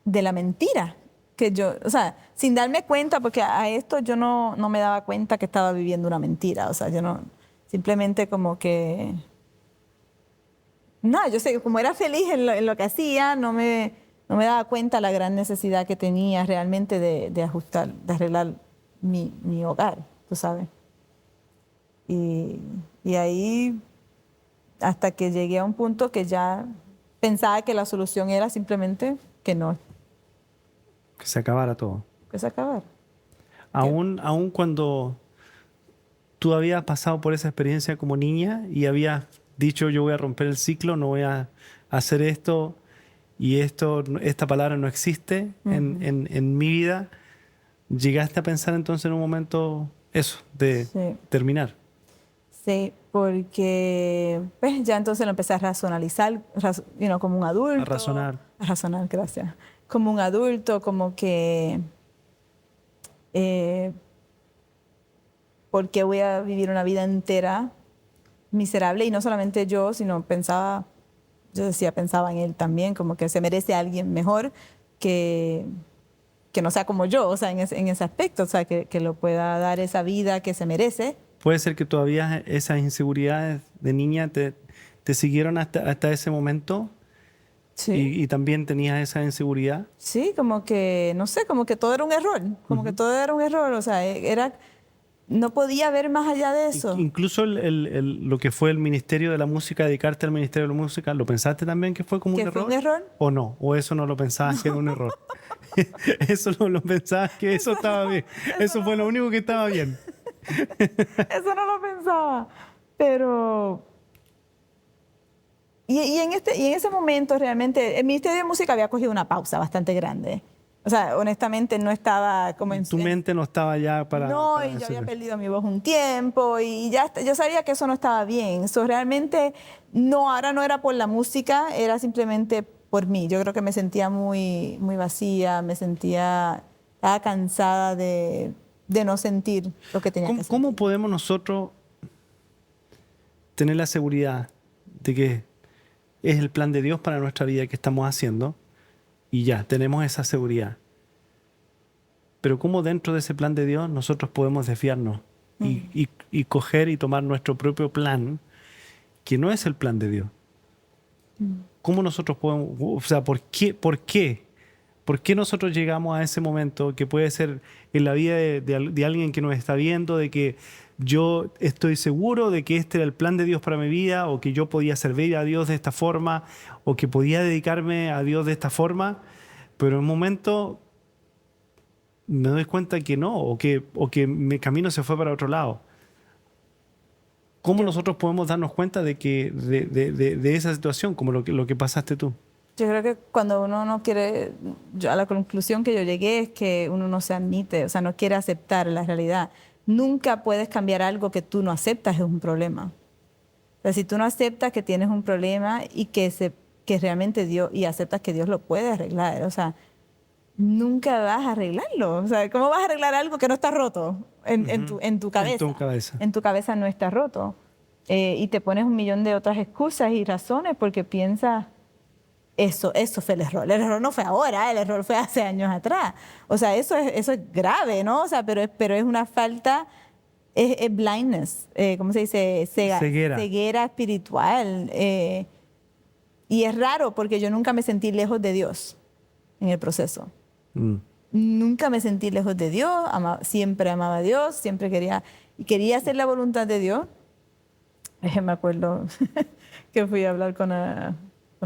la mentira que yo, o sea, sin darme cuenta, porque a esto yo no me daba cuenta que estaba viviendo una mentira, o sea, yo no, simplemente como que, no, yo sé, como era feliz en lo que hacía, no me daba cuenta la gran necesidad que tenía realmente de ajustar, de arreglar mi hogar, tú sabes. Y ahí, hasta que llegué a un punto que ya pensaba que la solución era simplemente que no, Que se acabara todo. que se acabara. Aún cuando tú habías pasado por esa experiencia como niña y habías dicho yo voy a romper el ciclo, no voy a hacer esto y esta palabra no existe en mi vida, ¿llegaste a pensar entonces en un momento eso, de terminar? Sí, porque pues, ya entonces lo empecé a racionalizar, como un adulto. A razonar. A razonar, gracias. Como un adulto, como que... ¿por qué voy a vivir una vida entera miserable? Y no solamente yo, sino pensaba en él también, como que se merece a alguien mejor que no sea como yo, o sea, en ese aspecto, o sea, que lo pueda dar esa vida que se merece. Puede ser que todavía esas inseguridades de niña te siguieron hasta ese momento. Sí. Y también tenías esa inseguridad. Sí, como que, no sé, como que todo era un error, como que todo era un error, o sea, no podía ver más allá de eso. Incluso lo que fue el Ministerio de la Música, dedicarte al Ministerio de la Música, ¿lo pensaste también que fue como un error? ¿Que fue un error? ¿O no? ¿O eso no lo pensabas que era un error? Eso no lo pensabas que eso estaba bien. Eso fue lo único que estaba bien. Eso no lo pensaba, pero... Y en ese momento realmente el Ministerio de Música había cogido una pausa bastante grande. O sea, honestamente no estaba como en... Tu mente no estaba ya para... No, para y yo hacer... había perdido mi voz un tiempo y ya yo sabía que eso no estaba bien. Eso realmente ahora no era por la música, era simplemente por mí. Yo creo que me sentía muy, muy vacía, estaba cansada de no sentir lo que tenía que sentir. ¿Cómo podemos nosotros tener la seguridad de que es el plan de Dios para nuestra vida que estamos haciendo y ya, tenemos esa seguridad? Pero ¿cómo dentro de ese plan de Dios nosotros podemos desviarnos y coger y tomar nuestro propio plan que no es el plan de Dios? ¿Cómo nosotros podemos, o sea, por qué? ¿Por qué nosotros llegamos a ese momento que puede ser en la vida de alguien que nos está viendo, de que yo estoy seguro de que este era el plan de Dios para mi vida, o que yo podía servir a Dios de esta forma, o que podía dedicarme a Dios de esta forma, pero en un momento me doy cuenta que no, o que mi camino se fue para otro lado. ¿Cómo nosotros podemos darnos cuenta de esa situación, como lo que pasaste tú? Yo creo que cuando uno no quiere, a la conclusión que yo llegué es que uno no se admite, o sea, no quiere aceptar la realidad. Nunca puedes cambiar algo que tú no aceptas, es un problema. O sea, si tú no aceptas que tienes un problema y que realmente Dios, y aceptas que Dios lo puede arreglar, o sea, nunca vas a arreglarlo. O sea, ¿cómo vas a arreglar algo que no está roto en tu cabeza? En tu cabeza. En tu cabeza no está roto. Y te pones un millón de otras excusas y razones porque piensas, eso fue el error. El error no fue ahora, el error fue hace años atrás. O sea, eso es grave, ¿no? O sea, pero es una falta, es blindness, ¿cómo se dice? Ceguera espiritual. Y es raro porque yo nunca me sentí lejos de Dios en el proceso. Nunca me sentí lejos de Dios, siempre amaba a Dios, siempre quería hacer la voluntad de Dios. Me acuerdo que fui a hablar con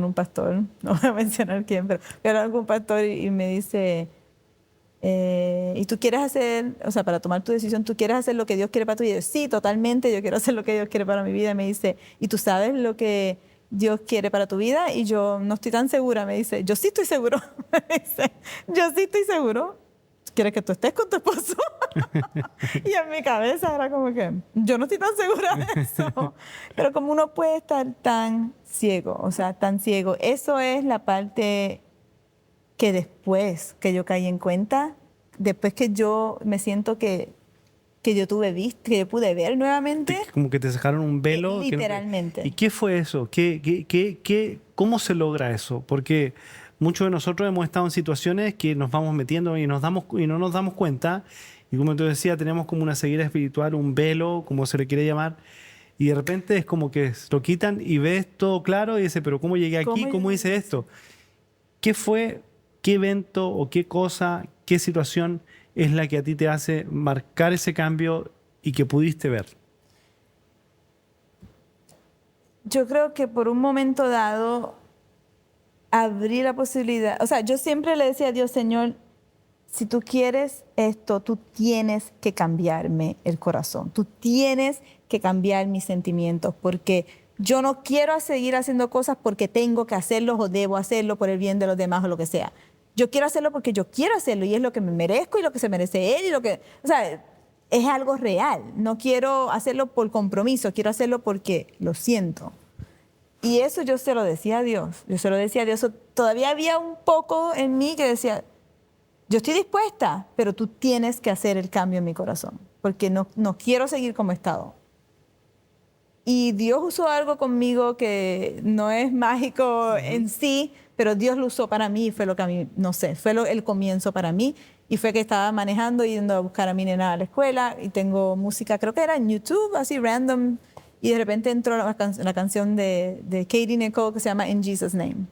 un pastor, no voy a mencionar quién, pero fui a hablar con un pastor y me dice, ¿y tú quieres hacer, o sea, para tomar tu decisión, tú quieres hacer lo que Dios quiere para tu vida? Y yo, sí, totalmente, yo quiero hacer lo que Dios quiere para mi vida. Y me dice, ¿y tú sabes lo que Dios quiere para tu vida? Y yo no estoy tan segura. Me dice, yo sí estoy seguro. Me dice, yo sí estoy seguro. ¿Quieres que tú estés con tu esposo? Y en mi cabeza era como que, yo no estoy tan segura de eso. Pero como uno puede estar tan ciego, o sea, tan ciego, eso es la parte que después que yo caí en cuenta, después que yo me siento que yo tuve vista, que yo pude ver nuevamente. Como que te sacaron un velo. Literalmente. ¿Y qué fue eso? ¿Cómo se logra eso? Porque muchos de nosotros hemos estado en situaciones que nos vamos metiendo y no nos damos cuenta. Y como te decía, tenemos como una ceguera espiritual, un velo, como se le quiere llamar. Y de repente es como que lo quitan y ves todo claro y dices, pero ¿cómo llegué aquí? ¿Cómo hice esto? ¿Qué fue, qué evento o qué cosa, qué situación es la que a ti te hace marcar ese cambio y que pudiste ver? Yo creo que por un momento dado abrí la posibilidad, o sea, yo siempre le decía a Dios, Señor, si tú quieres esto, tú tienes que cambiarme el corazón, tú tienes que cambiar mis sentimientos, porque yo no quiero seguir haciendo cosas porque tengo que hacerlos o debo hacerlo por el bien de los demás o lo que sea. Yo quiero hacerlo porque yo quiero hacerlo y es lo que me merezco y lo que se merece él y lo que, o sea, es algo real. No quiero hacerlo por compromiso, quiero hacerlo porque lo siento. Y eso yo se lo decía a Dios. Yo se lo decía a Dios. Todavía había un poco en mí que decía, yo estoy dispuesta, pero tú tienes que hacer el cambio en mi corazón, porque no quiero seguir como he estado. Y Dios usó algo conmigo que no es mágico en sí, pero Dios lo usó para mí y fue lo que a mí, no sé, fue el comienzo para mí. Y fue que estaba manejando, yendo a buscar a mi nena a la escuela y tengo música, creo que era en YouTube, así random. Y de repente entró la canción de Katie Nicole que se llama In Jesus' Name.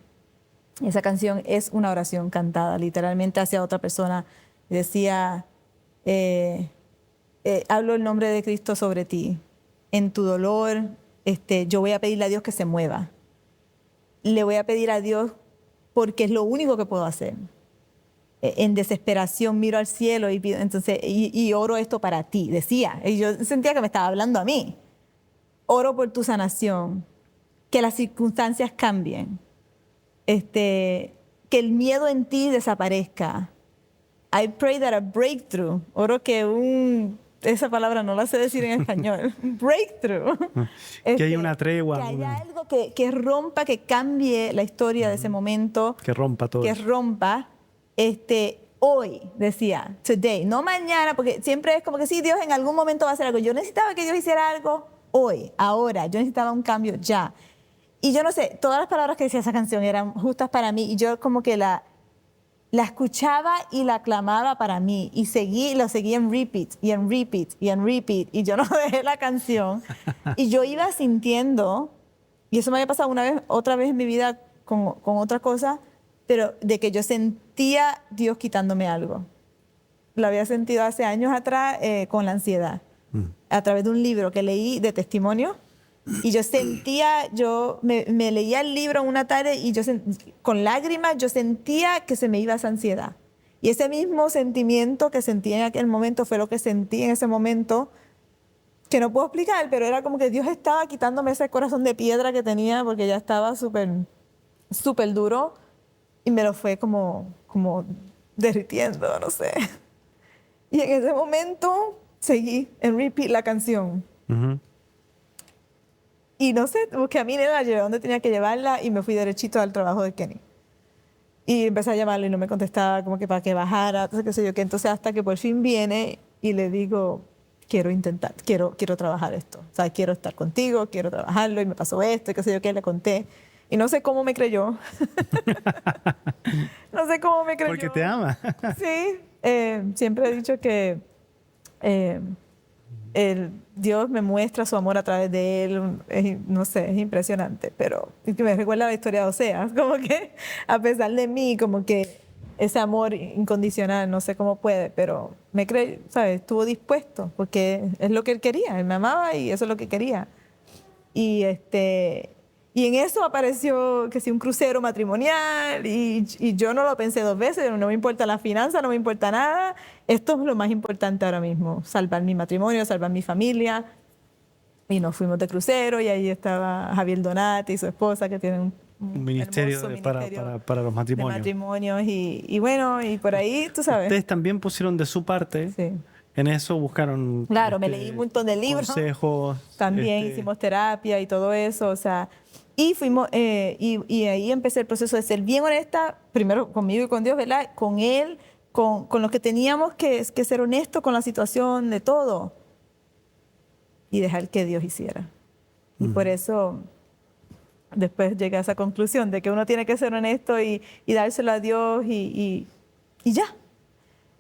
Esa canción es una oración cantada literalmente hacia otra persona. Decía, hablo el nombre de Cristo sobre ti. En tu dolor, yo voy a pedirle a Dios que se mueva. Le voy a pedir a Dios porque es lo único que puedo hacer. En desesperación miro al cielo y pido, entonces, y oro esto para ti, decía. Y yo sentía que me estaba hablando a mí. Oro por tu sanación, que las circunstancias cambien, que el miedo en ti desaparezca. I pray that a breakthrough, oro que esa palabra no la sé decir en español, breakthrough. Que haya una tregua. Que haya algo que rompa, que cambie la historia de ese momento. Que rompa todo. Que rompa, hoy, decía, today, no mañana, porque siempre es como que sí, Dios en algún momento va a hacer algo. Yo necesitaba que Dios hiciera algo hoy, ahora, yo necesitaba un cambio ya. Y yo no sé, todas las palabras que decía esa canción eran justas para mí y yo como que la escuchaba y la clamaba para mí y lo seguí en repeat y en repeat y en repeat y yo no dejé la canción y yo iba sintiendo, y eso me había pasado otra vez en mi vida con otra cosa, pero de que yo sentía Dios quitándome algo. Lo había sentido hace años atrás con la ansiedad. A través de un libro que leí de testimonio Y yo sentía, me leía el libro una tarde y con lágrimas yo sentía que se me iba esa ansiedad. Y ese mismo sentimiento que sentí en aquel momento fue lo que sentí en ese momento, que no puedo explicar, pero era como que Dios estaba quitándome ese corazón de piedra que tenía porque ya estaba súper duro y me lo fue como derritiendo, no sé. Y en ese momento seguí en repeat la canción. Ujú. Y no sé, busqué a mi nena, la llevé donde tenía que llevarla y me fui derechito al trabajo de Kenny. Y empecé a llamarlo y no me contestaba, como que para que bajara, entonces qué sé yo qué. Entonces hasta que por fin viene y le digo, quiero intentar, quiero trabajar esto. O sea, quiero estar contigo, quiero trabajarlo y me pasó esto y qué sé yo qué, le conté. Y no sé cómo me creyó. No sé cómo me creyó. Porque te ama. Sí, siempre he dicho que Dios me muestra su amor a través de él. No sé, es impresionante, pero es que me recuerda la historia de Oseas, como que a pesar de mí, como que ese amor incondicional, no sé cómo puede, pero me cree, ¿sabes? Estuvo dispuesto, porque es lo que él quería, él me amaba y eso es lo que quería. Y y en eso apareció que sí, un crucero matrimonial y yo no lo pensé dos veces, no me importa la finanza, no me importa nada. Esto es lo más importante ahora mismo, salvar mi matrimonio, salvar mi familia. Y nos fuimos de crucero y ahí estaba Javier Donati y su esposa que tienen Un ministerio, hermoso para los de matrimonios. matrimonios y bueno, y por ahí, tú sabes. Ustedes también pusieron de su parte Sí. en eso, buscaron Claro, me leí un montón de libros. consejos. También hicimos terapia y todo eso, o sea, y fuimos, y ahí empecé el proceso de ser bien honesta, primero conmigo y con Dios, ¿verdad? Con Él, con lo que teníamos que ser honestos con la situación de todo y dejar que Dios hiciera. Y por eso después llegué a esa conclusión de que uno tiene que ser honesto y dárselo a Dios y ya.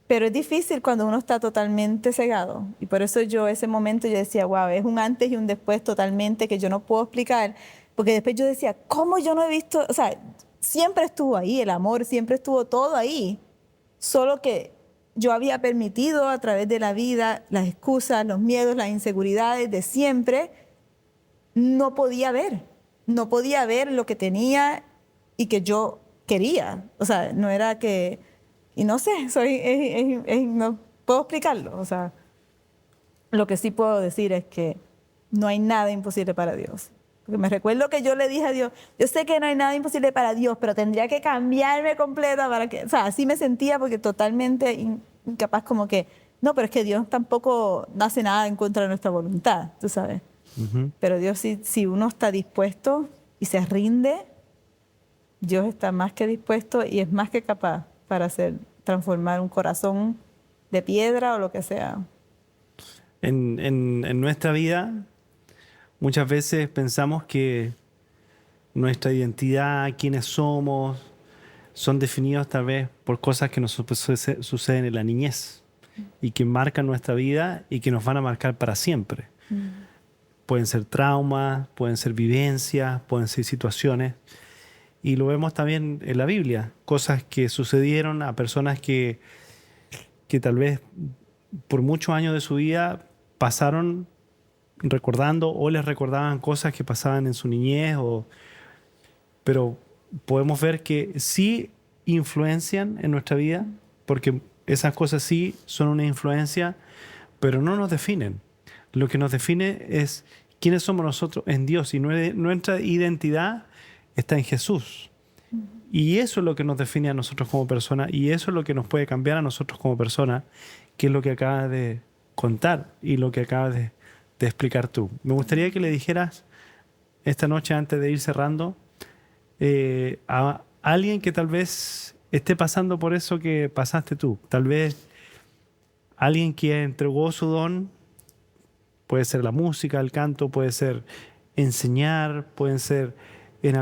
Pero es difícil cuando uno está totalmente cegado. Y por eso ese momento yo decía, wow, es un antes y un después totalmente que yo no puedo explicar. Porque después yo decía, ¿cómo yo no he visto? O sea, siempre estuvo ahí, el amor, siempre estuvo todo ahí. Solo que yo había permitido a través de la vida las excusas, los miedos, las inseguridades de siempre. No podía ver. No podía ver lo que tenía y que yo quería. O sea, no era que... Y no sé, no puedo explicarlo. O sea, lo que sí puedo decir es que no hay nada imposible para Dios. Porque me recuerdo que yo le dije a Dios, yo sé que no hay nada imposible para Dios, pero tendría que cambiarme completa para que... O sea, así me sentía porque totalmente incapaz como que... No, pero es que Dios tampoco no hace nada en contra de nuestra voluntad, tú sabes. Pero Dios, si uno está dispuesto y se rinde, Dios está más que dispuesto y es más que capaz para transformar un corazón de piedra o lo que sea. En nuestra vida, muchas veces pensamos que nuestra identidad, quiénes somos, son definidos tal vez por cosas que nos suceden en la niñez y que marcan nuestra vida y que nos van a marcar para siempre. Pueden ser traumas, pueden ser vivencias, pueden ser situaciones. Y lo vemos también en la Biblia, cosas que sucedieron a personas que tal vez por muchos años de su vida pasaron recordando o les recordaban cosas que pasaban en su niñez, pero podemos ver que sí influencian en nuestra vida, porque esas cosas sí son una influencia, pero no nos definen. Lo que nos define es quiénes somos nosotros en Dios y nuestra identidad está en Jesús. Y eso es lo que nos define a nosotros como personas y eso es lo que nos puede cambiar a nosotros como personas, que es lo que acabas de contar y lo que acabas de explicar tú. Me gustaría que le dijeras esta noche, antes de ir cerrando, a alguien que tal vez esté pasando por eso que pasaste tú. Tal vez alguien que entregó su don, puede ser la música, el canto, puede ser enseñar, pueden ser en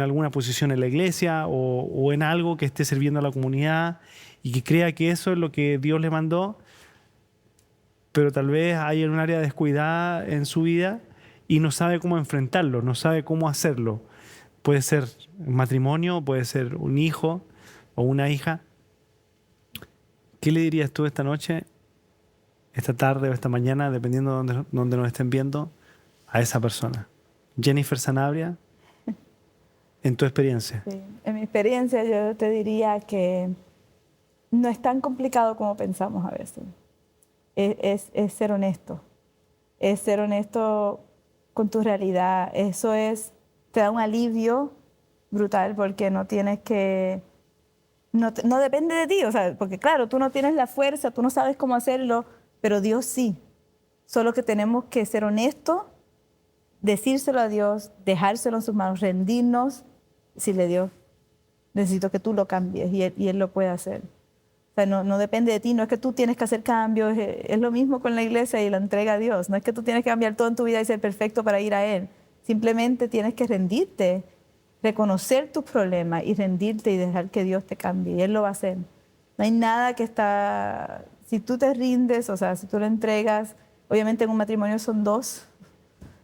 alguna posición en la iglesia o en algo que esté sirviendo a la comunidad y que crea que eso es lo que Dios le mandó, pero tal vez hay un área descuidada en su vida y no sabe cómo enfrentarlo, no sabe cómo hacerlo. Puede ser un matrimonio, puede ser un hijo o una hija. ¿Qué le dirías tú esta noche, esta tarde o esta mañana, dependiendo de dónde nos estén viendo, a esa persona? Jennifer Sanabria, en tu experiencia. Sí. En mi experiencia yo te diría que no es tan complicado como pensamos a veces. Es ser honesto. Es ser honesto con tu realidad. Eso te da un alivio brutal porque no tienes que... No depende de ti, o sea, porque claro, tú no tienes la fuerza, tú no sabes cómo hacerlo, pero Dios sí. Solo que tenemos que ser honestos, decírselo a Dios, dejárselo en sus manos, rendirnos, decirle: Dios, necesito que tú lo cambies, y Él lo puede hacer. O sea, no depende de ti, no es que tú tienes que hacer cambios, es lo mismo con la iglesia y la entrega a Dios. No es que tú tienes que cambiar todo en tu vida y ser perfecto para ir a Él. Simplemente tienes que rendirte, reconocer tus problemas y rendirte y dejar que Dios te cambie, y Él lo va a hacer. No hay nada que está... Si tú te rindes, o sea, si tú lo entregas, obviamente en un matrimonio son dos,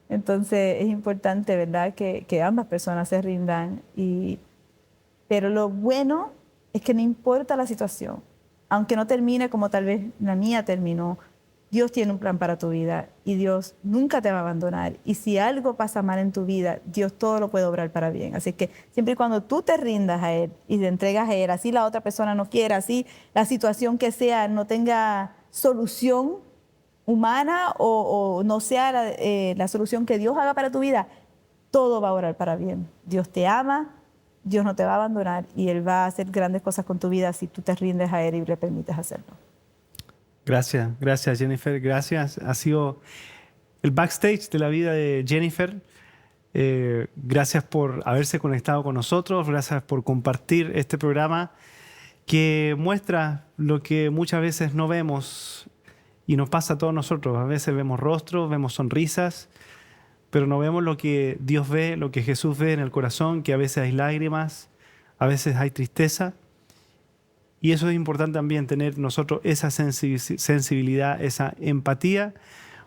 entonces es importante, ¿verdad?, que ambas personas se rindan. Pero lo bueno es que no importa la situación, aunque no termine como tal vez la mía terminó, Dios tiene un plan para tu vida y Dios nunca te va a abandonar. Y si algo pasa mal en tu vida, Dios todo lo puede obrar para bien. Así que siempre y cuando tú te rindas a Él y te entregas a Él, así la otra persona no quiera, así la situación que sea no tenga solución humana o no sea la solución que Dios haga para tu vida, todo va a obrar para bien. Dios te ama, Dios no te va a abandonar y Él va a hacer grandes cosas con tu vida si tú te rindes a Él y le permites hacerlo. Gracias Jennifer, gracias. Ha sido el backstage de la vida de Jennifer. Gracias por haberse conectado con nosotros, gracias por compartir este programa que muestra lo que muchas veces no vemos y nos pasa a todos nosotros. A veces vemos rostros, vemos sonrisas, pero no vemos lo que Dios ve, lo que Jesús ve en el corazón, que a veces hay lágrimas, a veces hay tristeza. Y eso es importante también, tener nosotros esa sensibilidad, esa empatía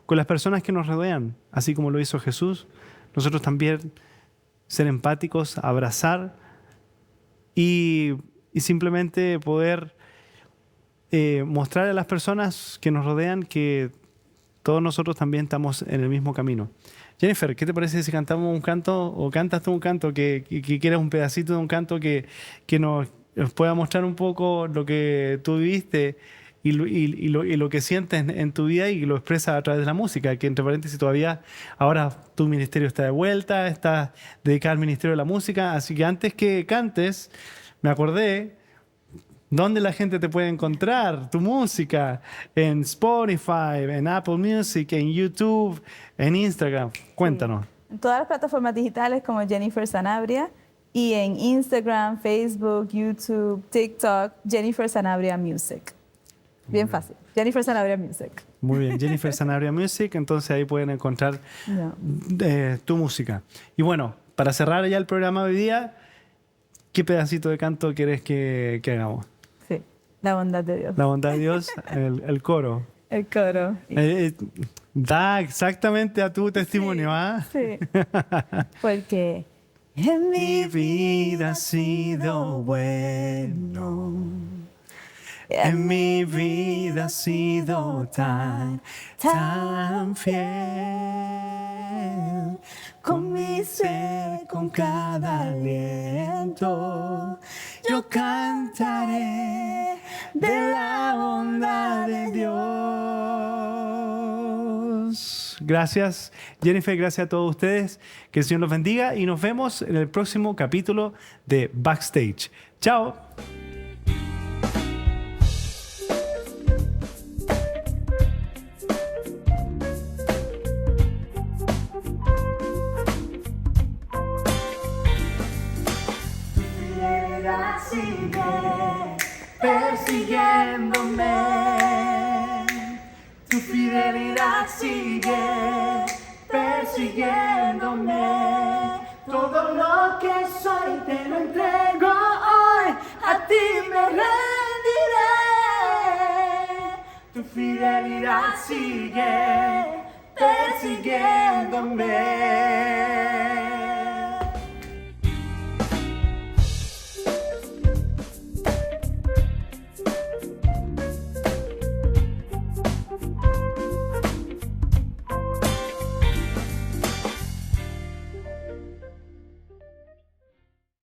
con las personas que nos rodean, así como lo hizo Jesús. Nosotros también ser empáticos, abrazar y simplemente poder mostrar a las personas que nos rodean que todos nosotros también estamos en el mismo camino. Jennifer, ¿qué te parece si cantamos un canto o cantas tú un canto que quieras un pedacito de un canto que nos pueda mostrar un poco lo que tú viviste y lo que sientes en tu vida y lo expresas a través de la música, que entre paréntesis todavía ahora tu ministerio está de vuelta, estás dedicado al ministerio de la música, así que antes que cantes me acordé dónde la gente te puede encontrar tu música: en Spotify, en Apple Music, en YouTube, en Instagram. Cuéntanos. Sí. En todas las plataformas digitales como Jennifer Sanabria, y en Instagram, Facebook, YouTube, TikTok, Jennifer Sanabria Music. Bien fácil. Jennifer Sanabria Music. Muy bien, Jennifer Sanabria Music. Entonces ahí pueden encontrar tu música. Y bueno, para cerrar ya el programa de hoy día, ¿qué pedacito de canto quieres que hagamos? Sí, la bondad de Dios. La bondad de Dios, el coro. El coro. Da exactamente a tu testimonio, ¿ah? Sí. Porque en mi vida ha sido bueno. En mi vida ha sido tan fiel. Con mi ser, con cada aliento, yo cantaré de la bondad de Dios. Gracias, Jennifer, gracias a todos ustedes. Que el Señor los bendiga y nos vemos en el próximo capítulo de Backstage. ¡Chao! Persiguiéndome, tu fidelidad sigue persiguiéndome. Todo lo que soy te lo entrego hoy, a ti me rendiré. Tu fidelidad sigue persiguiéndome.